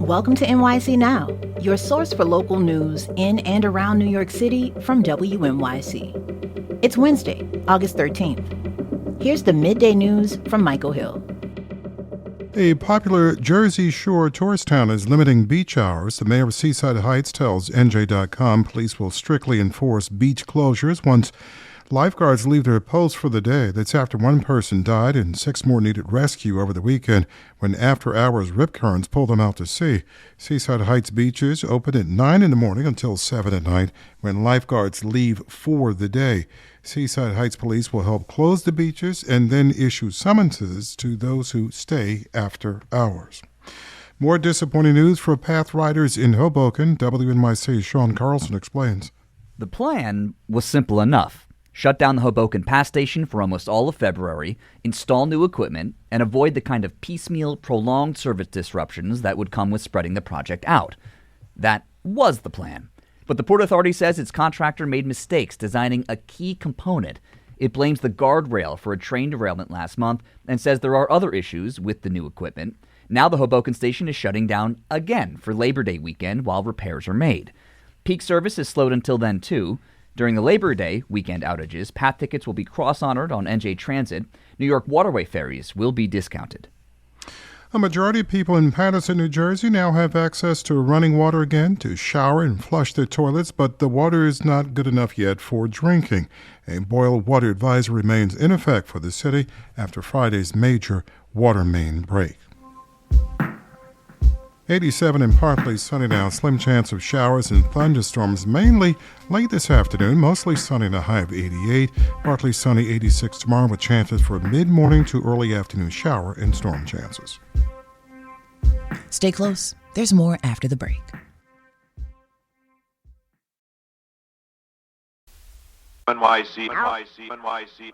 Welcome to NYC Now, your source for local news in and around New York City from WNYC. It's Wednesday, August 13th. Here's the midday news from Michael Hill. A popular Jersey Shore tourist town is limiting beach hours. The mayor of Seaside Heights tells NJ.com police will strictly enforce beach closures once lifeguards leave their posts for the day. That's after one person died and 6 more needed rescue over the weekend when after-hours rip currents pulled them out to sea. Seaside Heights beaches open at 9 in the morning until 7 at night when lifeguards leave for the day. Seaside Heights police will help close the beaches and then issue summonses to those who stay after hours. More disappointing news for path riders in Hoboken. WNYC's Sean Carlson explains. The plan was simple enough. Shut down the Hoboken Pass Station for almost all of February, install new equipment, and avoid the kind of piecemeal, prolonged service disruptions that would come with spreading the project out. That was the plan. But the Port Authority says its contractor made mistakes designing a key component. It blames the guardrail for a train derailment last month and says there are other issues with the new equipment. Now the Hoboken station is shutting down again for Labor Day weekend while repairs are made. Peak service is slowed until then, too. During the Labor Day weekend outages, path tickets will be cross-honored on NJ Transit. New York waterway ferries will be discounted. A majority of people in Paterson, New Jersey now have access to running water again to shower and flush their toilets, but the water is not good enough yet for drinking. A boil water advisory remains in effect for the city after Friday's major water main break. 87 and partly sunny now. Slim chance of showers and thunderstorms mainly late this afternoon. Mostly sunny and a high of 88. Partly sunny 86 tomorrow with chances for a mid-morning to early afternoon shower and storm chances. Stay close. There's more after the break. WNYC.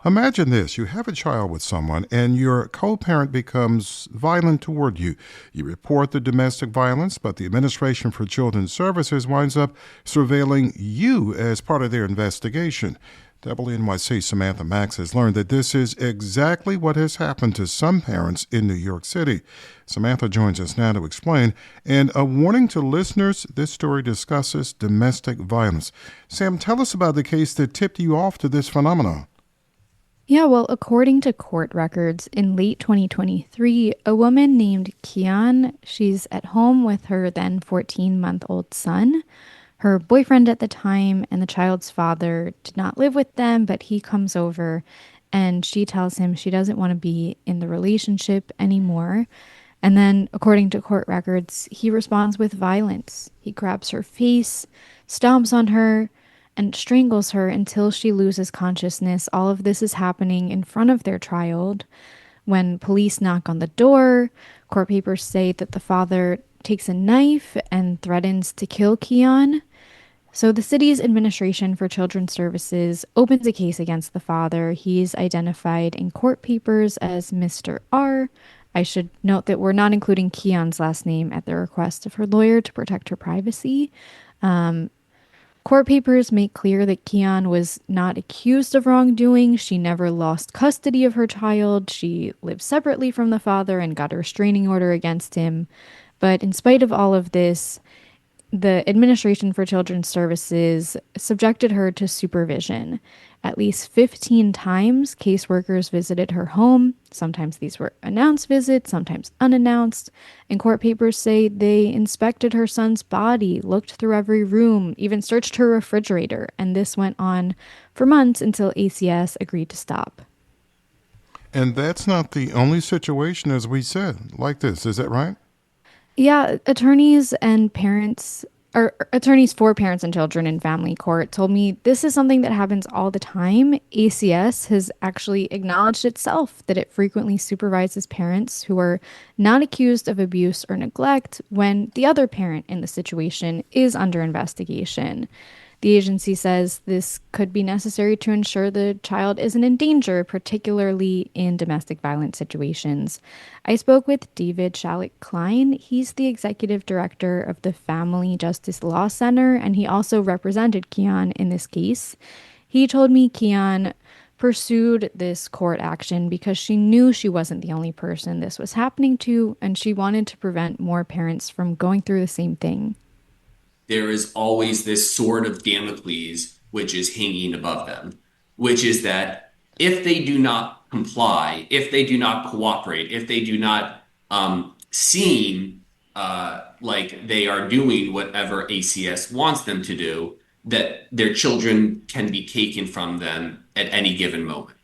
Imagine this. You have a child with someone and your co-parent becomes violent toward you. You report the domestic violence, but the Administration for Children's Services winds up surveilling you as part of their investigation. WNYC Samantha Max has learned that this is exactly what has happened to some parents in New York City. Samantha joins us now to explain. And a warning to listeners, this story discusses domestic violence. Sam, tell us about the case that tipped you off to this phenomenon. Yeah, well, according to court records, in late 2023, a woman named Kian, she's at home with her then 14-month-old son. Her boyfriend at the time and the child's father did not live with them, but he comes over and she tells him she doesn't want to be in the relationship anymore. And then, according to court records, he responds with violence. He grabs her face, stomps on her, and strangles her until she loses consciousness. All of this is happening in front of their child. When police knock on the door, court papers say that the father takes a knife and threatens to kill Kian. So the city's Administration for Children's Services opens a case against the father. He's identified in court papers as Mr. R. I should note that we're not including Kian's last name at the request of her lawyer to protect her privacy. Court papers make clear that Kian was not accused of wrongdoing. She never lost custody of her child. She lived separately from the father and got a restraining order against him. But in spite of all of this, the Administration for Children's Services subjected her to supervision. At least 15 times, caseworkers visited her home. Sometimes these were announced visits, sometimes unannounced. And court papers say they inspected her son's body, looked through every room, even searched her refrigerator. And this went on for months until ACS agreed to stop. And that's not the only situation, as we said, like this. Is that right? Yeah, attorneys for parents and children in family court told me this is something that happens all the time. ACS has actually acknowledged itself that it frequently supervises parents who are not accused of abuse or neglect when the other parent in the situation is under investigation. The agency says this could be necessary to ensure the child isn't in danger, particularly in domestic violence situations. I spoke with David Shalit-Klein. He's the executive director of the Family Justice Law Center, and he also represented Kian in this case. He told me Kian pursued this court action because she knew she wasn't the only person this was happening to, and she wanted to prevent more parents from going through the same thing. There is always this sword of Damocles which is hanging above them, which is that if they do not comply, if they do not cooperate, if they do not seem like they are doing whatever ACS wants them to do, that their children can be taken from them at any given moment.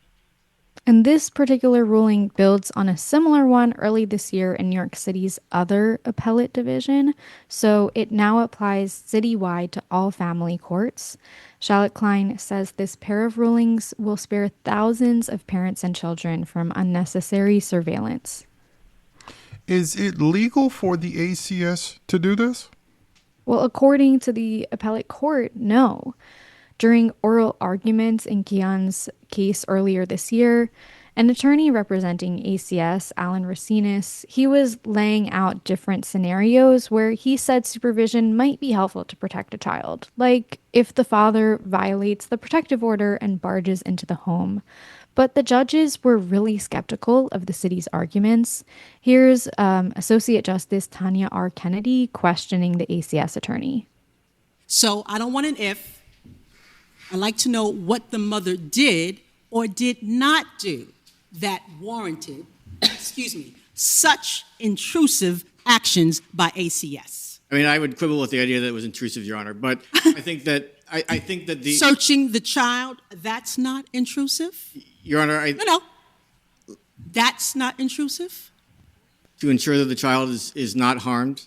And this particular ruling builds on a similar one early this year in New York City's other appellate division, so it now applies citywide to all family courts. Charlotte Klein says this pair of rulings will spare thousands of parents and children from unnecessary surveillance. Is it legal for the ACS to do this? Well, according to the appellate court, no. During oral arguments in Kian's case earlier this year, an attorney representing ACS, Alan Racinis, he was laying out different scenarios where he said supervision might be helpful to protect a child, like if the father violates the protective order and barges into the home. But the judges were really skeptical of the city's arguments. Here's Associate Justice Tanya R. Kennedy questioning the ACS attorney. So I don't want an if. I'd like to know what the mother did or did not do that warranted, such intrusive actions by ACS. I mean, I would quibble with the idea that it was intrusive, Your Honor, but I think that the searching the child, that's not intrusive? Your Honor, No, that's not intrusive. To ensure that the child is not harmed.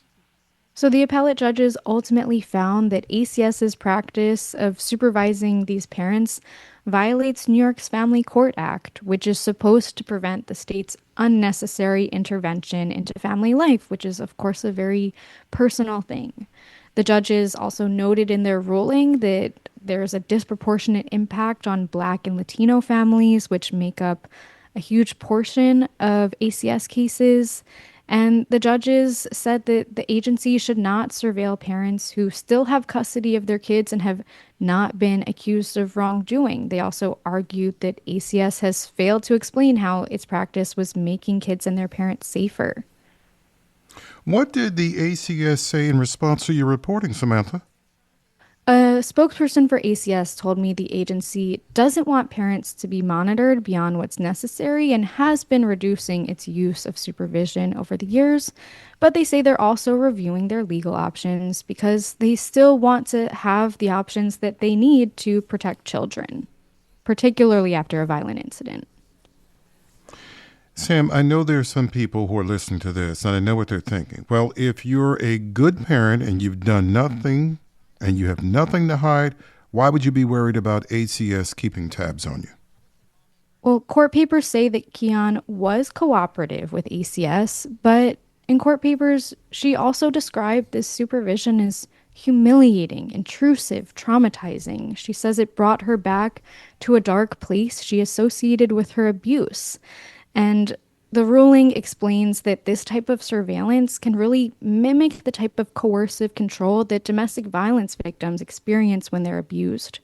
So the appellate judges ultimately found that ACS's practice of supervising these parents violates New York's Family Court Act, which is supposed to prevent the state's unnecessary intervention into family life, which is, of course, a very personal thing. The judges also noted in their ruling that there's a disproportionate impact on Black and Latino families, which make up a huge portion of ACS cases. And the judges said that the agency should not surveil parents who still have custody of their kids and have not been accused of wrongdoing. They also argued that ACS has failed to explain how its practice was making kids and their parents safer. What did the ACS say in response to your reporting, Samantha? A spokesperson for ACS told me the agency doesn't want parents to be monitored beyond what's necessary and has been reducing its use of supervision over the years, but they say they're also reviewing their legal options because they still want to have the options that they need to protect children, particularly after a violent incident. Sam, I know there are some people who are listening to this, and I know what they're thinking. Well, if you're a good parent and you've done nothing and you have nothing to hide, why would you be worried about ACS keeping tabs on you? Well, court papers say that Kian was cooperative with ACS, but in court papers, she also described this supervision as humiliating, intrusive, traumatizing. She says it brought her back to a dark place she associated with her abuse. And the ruling explains that this type of surveillance can really mimic the type of coercive control that domestic violence victims experience when they're abused.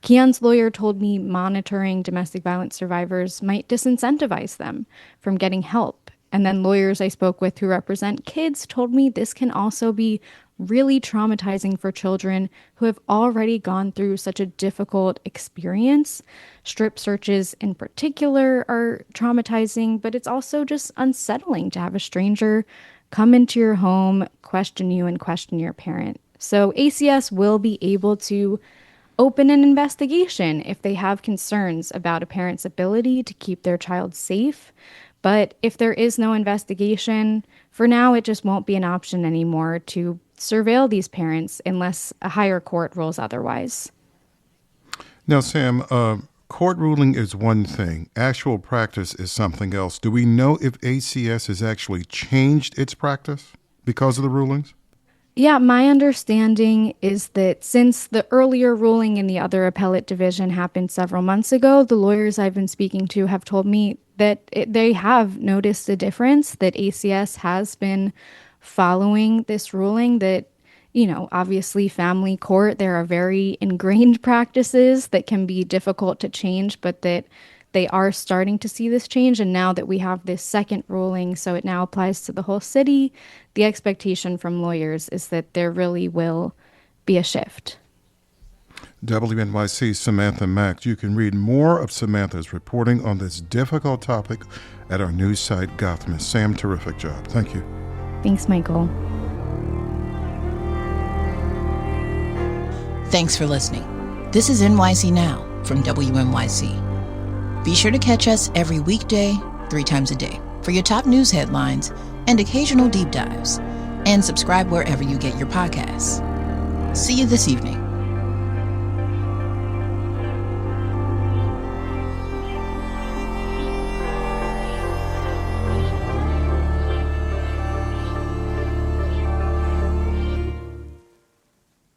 Kian's lawyer told me monitoring domestic violence survivors might disincentivize them from getting help. And then lawyers I spoke with who represent kids told me this can also be really traumatizing for children who have already gone through such a difficult experience. Strip searches in particular are traumatizing, but it's also just unsettling to have a stranger come into your home, question you, and question your parent. So ACS will be able to open an investigation if they have concerns about a parent's ability to keep their child safe. But if there is no investigation, for now it just won't be an option anymore to surveil these parents unless a higher court rules otherwise. Now, Sam, court ruling is one thing. Actual practice is something else. Do we know if ACS has actually changed its practice because of the rulings? Yeah, my understanding is that since the earlier ruling in the other appellate division happened several months ago, the lawyers I've been speaking to have told me that they have noticed a difference, that ACS has been following this ruling, that Obviously family court, there are very ingrained practices that can be difficult to change, but that they are starting to see this change. And now that we have this second ruling, so it now applies to the whole city, the expectation from lawyers is that there really will be a shift. WNYC Samantha Mack. You can read more of Samantha's reporting on this difficult topic at our news site, Gotham. Sam, terrific job. Thank you. Thanks, Michael. Thanks for listening. This is NYC Now from WNYC. Be sure to catch us every weekday, 3 times a day, for your top news headlines and occasional deep dives. And subscribe wherever you get your podcasts. See you this evening.